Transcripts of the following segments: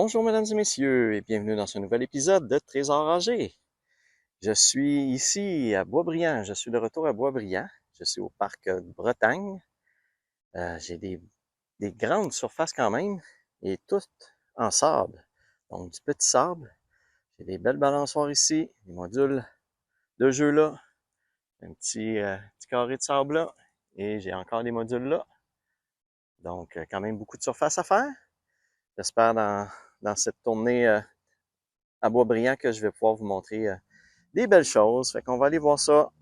Bonjour mesdames et messieurs et bienvenue dans ce nouvel épisode de Trésor Rangé. Je suis ici à Boisbriand, je suis de retour à Boisbriand, je suis au parc de Bretagne. J'ai des grandes surfaces quand même et toutes en sable, donc du petit sable. J'ai des belles balançoires ici, des modules de jeu là, un petit carré de sable là et j'ai encore des modules là. Donc quand même beaucoup de surface à faire. J'espère dans cette tournée à Boisbriand que je vais pouvoir vous montrer des belles choses. Fait qu'on va aller voir ça.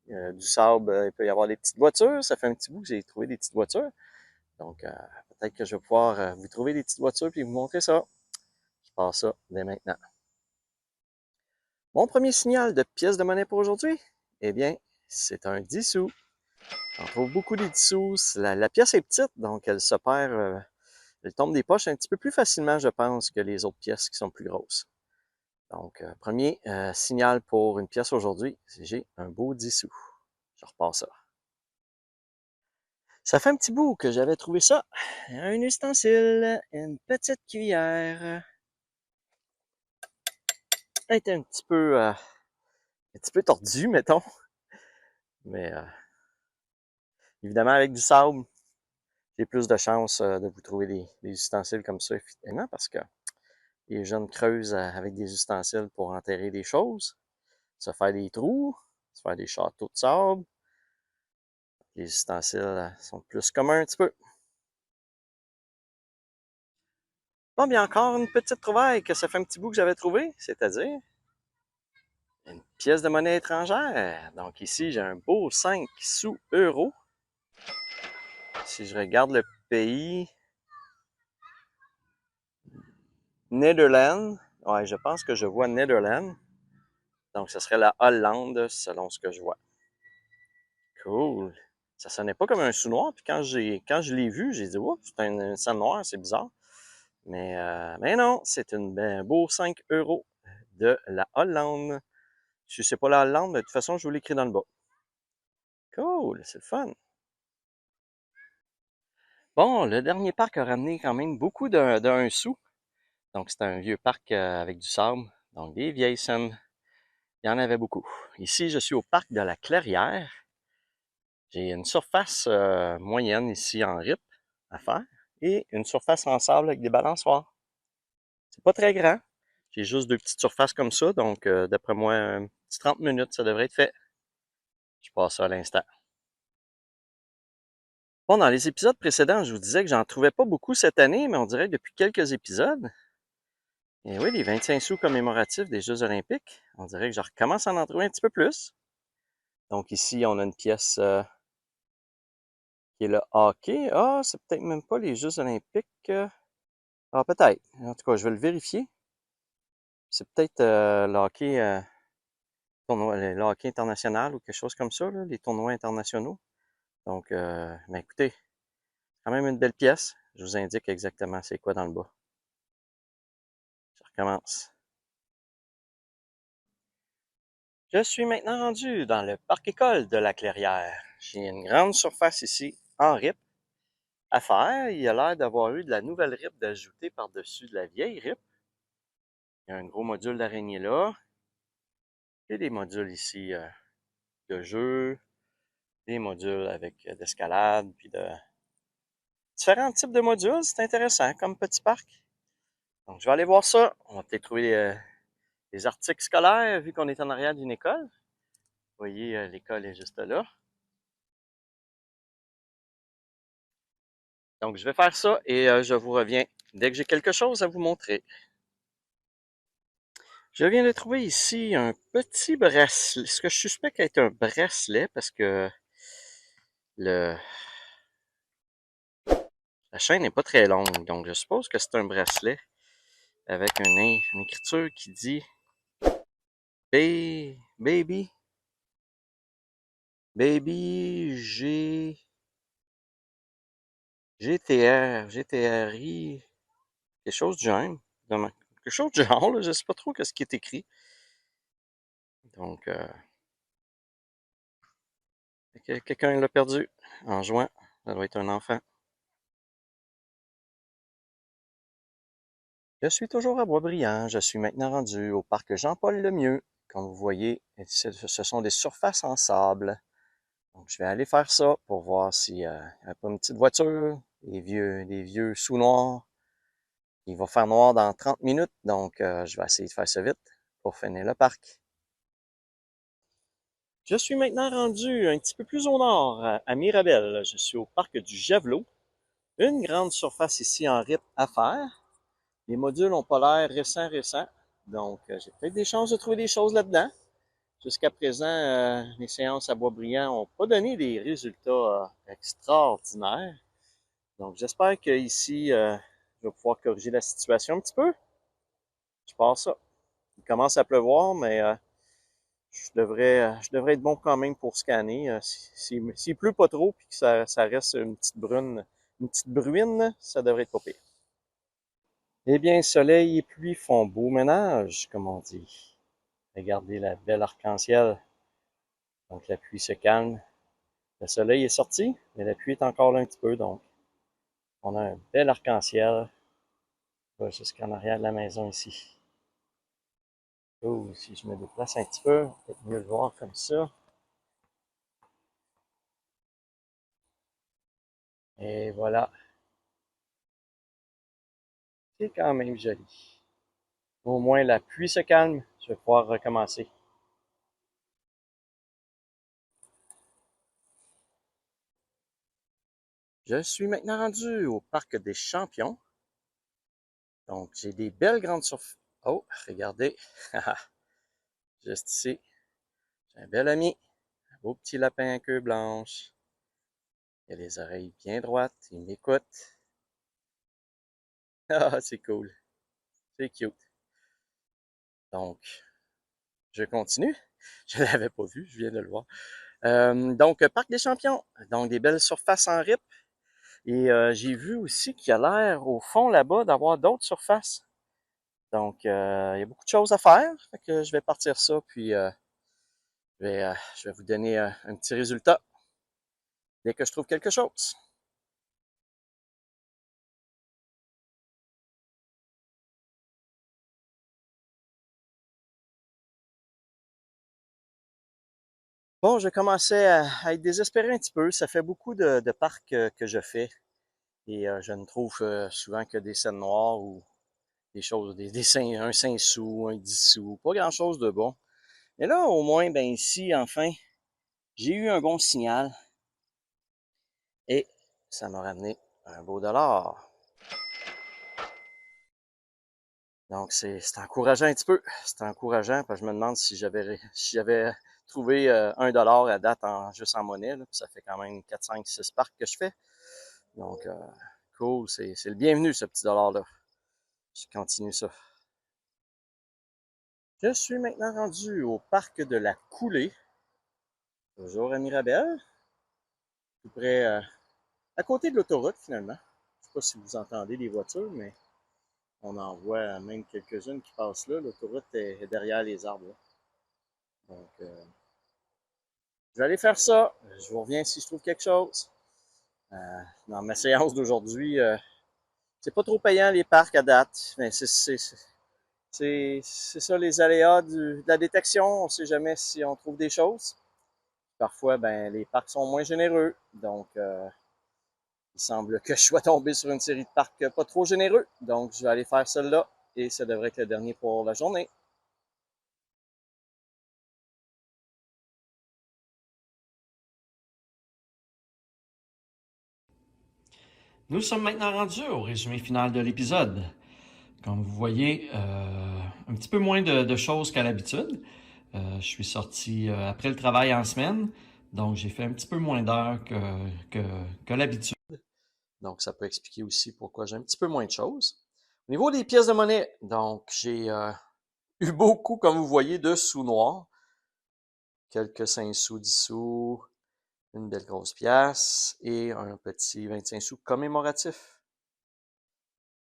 Du sable, il peut y avoir des petites voitures. Ça fait un petit bout que j'ai trouvé des petites voitures. Donc, peut-être que je vais pouvoir vous trouver des petites voitures puis vous montrer ça. Je pars ça dès maintenant. Mon premier signal de pièce de monnaie pour aujourd'hui, eh bien, c'est un 10 sous. On trouve beaucoup des 10 sous. La pièce est petite, donc elle se perd, elle tombe des poches un petit peu plus facilement, je pense, que les autres pièces qui sont plus grosses. Donc, premier signal pour une pièce aujourd'hui, j'ai un beau 10 sous. Je repars ça. Ça fait un petit bout que j'avais trouvé ça. Un ustensile, une petite cuillère. Elle était un petit peu tordue, mettons. Mais évidemment, avec du sable, j'ai plus de chances de vous trouver des ustensiles comme ça, effectivement, parce que les jeunes creusent avec des ustensiles pour enterrer des choses, se faire des trous, se faire des châteaux de sable. Les ustensiles sont plus communs un petit peu. Bon, bien encore une petite trouvaille que ça fait un petit bout que j'avais trouvé, c'est-à-dire une pièce de monnaie étrangère. Donc ici, j'ai un beau 5 sous euros. Si je regarde le pays, Netherlands. Ouais, je pense que je vois Netherlands. Donc, ce serait la Hollande, selon ce que je vois. Cool. Ça sonnait pas comme un sou noir. Puis quand je l'ai vu, j'ai dit, oups, c'est un sang noir, c'est bizarre. Mais non, c'est un beau 5 euros de la Hollande. Si c'est pas la Hollande, mais de toute façon, je vous l'écris dans le bas. Cool, c'est le fun. Bon, le dernier parc a ramené quand même beaucoup d'un sou. Donc, c'était un vieux parc avec du sable. Donc, des vieilles scènes. Il y en avait beaucoup. Ici, je suis au parc de la Clairière. J'ai une surface moyenne ici en RIP à faire et une surface en sable avec des balançoires. C'est pas très grand. J'ai juste deux petites surfaces comme ça. Donc, d'après moi, un petit 30 minutes, ça devrait être fait. Je passe ça à l'instant. Bon, dans les épisodes précédents, je vous disais que j'en trouvais pas beaucoup cette année, mais on dirait que depuis quelques épisodes, et oui, les 25 sous commémoratifs des Jeux olympiques, on dirait que je recommence à en trouver un petit peu plus. Donc ici, on a une pièce qui est le hockey. Ah, c'est peut-être même pas les Jeux olympiques. Ah, peut-être. En tout cas, je vais le vérifier. C'est peut-être le hockey international ou quelque chose comme ça, là, les tournois internationaux. Donc, ben écoutez, quand même une belle pièce. Je vous indique exactement c'est quoi dans le bas. Je recommence. Je suis maintenant rendu dans le parc école de la Clairière. J'ai une grande surface ici en RIP à faire. Il a l'air d'avoir eu de la nouvelle RIP d'ajoutée par-dessus de la vieille RIP. Il y a un gros module d'araignée là. Et des modules ici de jeu, des modules avec d'escalade, puis de différents types de modules. C'est intéressant comme petit parc. Donc, je vais aller voir ça. On va peut-être trouver des articles scolaires vu qu'on est en arrière d'une école. Vous voyez, l'école est juste là. Donc, je vais faire ça et je vous reviens dès que j'ai quelque chose à vous montrer. Je viens de trouver ici un petit bracelet, ce que je suspecte être un bracelet parce que le, la chaîne n'est pas très longue. Donc, je suppose que c'est un bracelet avec une écriture qui dit Baby, GTRI, quelque chose du genre. Quelque chose du genre, là, je sais pas trop ce qui est écrit. Donc, quelqu'un l'a perdu en jouant. Ça doit être un enfant. Je suis toujours à Boisbriand. Je suis maintenant rendu au parc Jean-Paul-Lemieux. Comme vous voyez, ce sont des surfaces en sable. Donc, je vais aller faire ça pour voir s'il y a pas une petite voiture, des vieux sous-noirs. Il va faire noir dans 30 minutes, donc je vais essayer de faire ça vite pour finir le parc. Je suis maintenant rendu un petit peu plus au nord, à Mirabel. Je suis au parc du Javelot. Une grande surface ici en RIP à faire. Les modules n'ont pas l'air récents, donc j'ai peut-être des chances de trouver des choses là-dedans. Jusqu'à présent, les séances à Boisbriand n'ont pas donné des résultats extraordinaires. Donc j'espère qu'ici, je vais pouvoir corriger la situation un petit peu. Je pense ça. Il commence à pleuvoir, mais je devrais être bon quand même pour scanner. S'il pleut pas trop puis que ça reste une petite bruine, ça devrait être pas pire. Eh bien, soleil et pluie font beau ménage, comme on dit. Regardez la belle arc-en-ciel. Donc la pluie se calme. Le soleil est sorti, mais la pluie est encore là un petit peu, donc on a un bel arc-en-ciel jusqu'en arrière de la maison ici. Oh, si je me déplace un petit peu, peut-être mieux le voir comme ça. Et voilà, c'est quand même joli. Au moins la pluie se calme, je vais pouvoir recommencer. Je suis maintenant rendu au parc des Champions. Donc j'ai des belles grandes surfaces. Oh, regardez, juste ici, j'ai un bel ami, un beau petit lapin à queue blanche. Il a les oreilles bien droites, il m'écoute. Ah, c'est cool, c'est cute. Donc, je continue. Je ne l'avais pas vu, je viens de le voir. Donc, Parc des Champions. Donc, des belles surfaces en RIP. Et j'ai vu aussi qu'il y a l'air, au fond là-bas, d'avoir d'autres surfaces. Donc, il y a beaucoup de choses à faire. Fait que je vais partir ça, puis je vais vous donner un petit résultat dès que je trouve quelque chose. Bon, je commençais à être désespéré un petit peu. Ça fait beaucoup de parcs que je fais. Et je ne trouve souvent que des scènes noires ou des choses, un 5 sous, un 10 sous, pas grand-chose de bon. Mais là, au moins, ben ici, enfin, j'ai eu un bon signal et ça m'a ramené un beau dollar. Donc, c'est encourageant un petit peu. C'est encourageant parce que je me demande si j'avais trouvé un dollar à date juste en monnaie. Là, puis ça fait quand même 4, 5, 6 parcs que je fais. Donc, cool. C'est le bienvenu, ce petit dollar-là. Je continue ça. Je suis maintenant rendu au parc de la Coulée, toujours à Mirabel, tout près, à côté de l'autoroute finalement. Je ne sais pas si vous entendez les voitures, mais on en voit même quelques-unes qui passent là. L'autoroute est derrière les arbres, là. Donc, je vais aller faire ça. Je vous reviens si je trouve quelque chose. Dans ma séance d'aujourd'hui, c'est pas trop payant les parcs à date, mais c'est ça les aléas de la détection. On ne sait jamais si on trouve des choses. Parfois, ben, les parcs sont moins généreux. Donc, il semble que je sois tombé sur une série de parcs pas trop généreux. Donc, je vais aller faire celle-là et ça devrait être le dernier pour la journée. Nous sommes maintenant rendus au résumé final de l'épisode. Comme vous voyez, un petit peu moins de choses qu'à l'habitude. Je suis sorti après le travail en semaine, donc j'ai fait un petit peu moins d'heures que, que l'habitude. Donc, ça peut expliquer aussi pourquoi j'ai un petit peu moins de choses. Au niveau des pièces de monnaie, donc j'ai eu beaucoup, comme vous voyez, de sous noirs. Quelques 5 sous, 10 sous, une belle grosse pièce et un petit 25 sous commémoratif.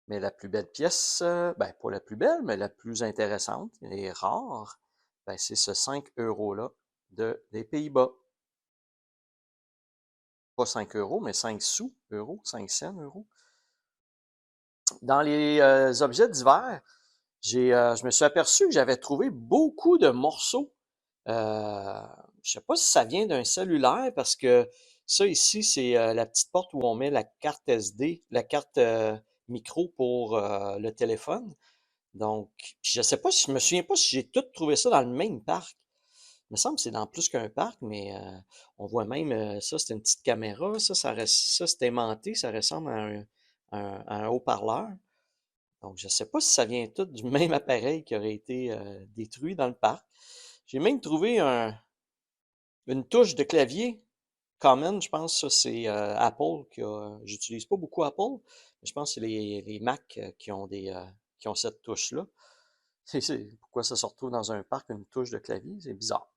Mais la plus belle pièce, ben pas la plus belle, mais la plus intéressante et rare, ben c'est ce 5 euros-là des Pays-Bas. Pas 5 euros, mais 5 sous euros, 5 cents euros. Dans les objets divers, je me suis aperçu que j'avais trouvé beaucoup de morceaux. Euh, je sais pas si ça vient d'un cellulaire parce que ça ici, c'est la petite porte où on met la carte SD, la carte micro pour le téléphone. Donc, je sais pas si je me souviens pas si j'ai tout trouvé ça dans le même parc. Il me semble que c'est dans plus qu'un parc, mais on voit même ça, c'est une petite caméra. Ça c'est aimanté, ça ressemble à à un haut-parleur. Donc, je ne sais pas si ça vient tout du même appareil qui aurait été détruit dans le parc. J'ai même trouvé une touche de clavier Common, je pense que ça c'est Apple qui a. J'utilise pas beaucoup Apple, mais je pense que c'est les Mac qui ont qui ont cette touche-là. Pourquoi ça se retrouve dans un parc, une touche de clavier? C'est bizarre.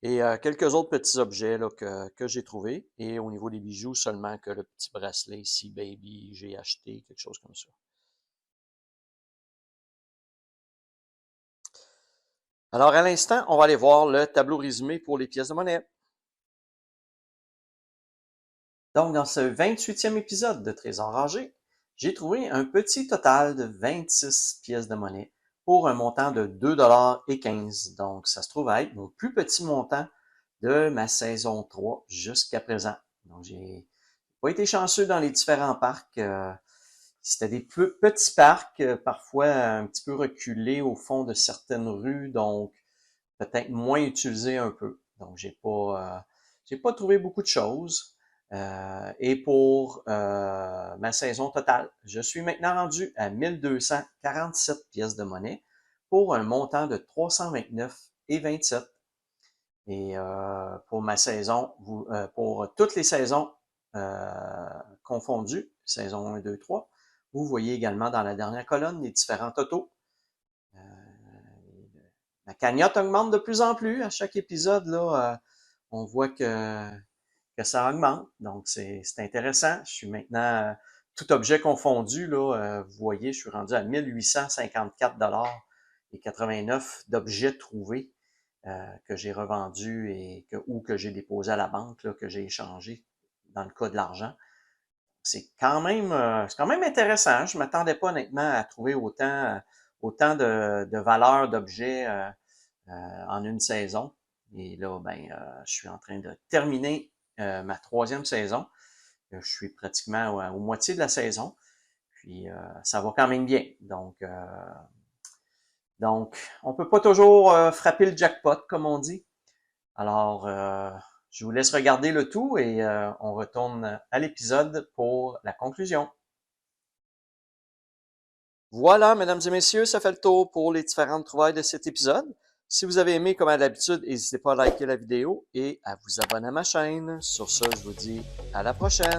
Et quelques autres petits objets là, que j'ai trouvés. Et au niveau des bijoux, seulement que le petit bracelet ici, Baby, j'ai acheté, quelque chose comme ça. Alors, à l'instant, on va aller voir le tableau résumé pour les pièces de monnaie. Donc, dans ce 28e épisode de Trésor rangé, j'ai trouvé un petit total de 26 pièces de monnaie pour un montant de 2,15 $. Donc, ça se trouve à être mon plus petit montant de ma saison 3 jusqu'à présent. Donc, j'ai pas été chanceux dans les différents parcs. C'était des petits parcs, parfois un petit peu reculés au fond de certaines rues, donc peut-être moins utilisés un peu. Donc, j'ai pas trouvé beaucoup de choses. Et pour ma saison totale, je suis maintenant rendu à 1247 pièces de monnaie pour un montant de 329,27 $. Et pour ma saison, pour toutes les saisons confondues, saison 1, 2, 3, vous voyez également dans la dernière colonne les différents totaux. La cagnotte augmente de plus en plus à chaque épisode. Là, on voit que ça augmente. Donc, c'est intéressant. Je suis maintenant, tout objet confondu, là, vous voyez, je suis rendu à 1854,89 $ d'objets trouvés que j'ai revendus ou que j'ai déposé à la banque, là, que j'ai échangé dans le cas de l'argent. C'est quand même intéressant. Je m'attendais pas honnêtement à trouver autant de valeur d'objets en une saison. Et là, je suis en train de terminer ma 3e saison. Je suis pratiquement aux moitié de la saison. Puis ça va quand même bien. Donc on peut pas toujours frapper le jackpot, comme on dit. Alors, je vous laisse regarder le tout et on retourne à l'épisode pour la conclusion. Voilà, mesdames et messieurs, ça fait le tour pour les différentes trouvailles de cet épisode. Si vous avez aimé, comme à l'habitude, n'hésitez pas à liker la vidéo et à vous abonner à ma chaîne. Sur ce, je vous dis à la prochaine.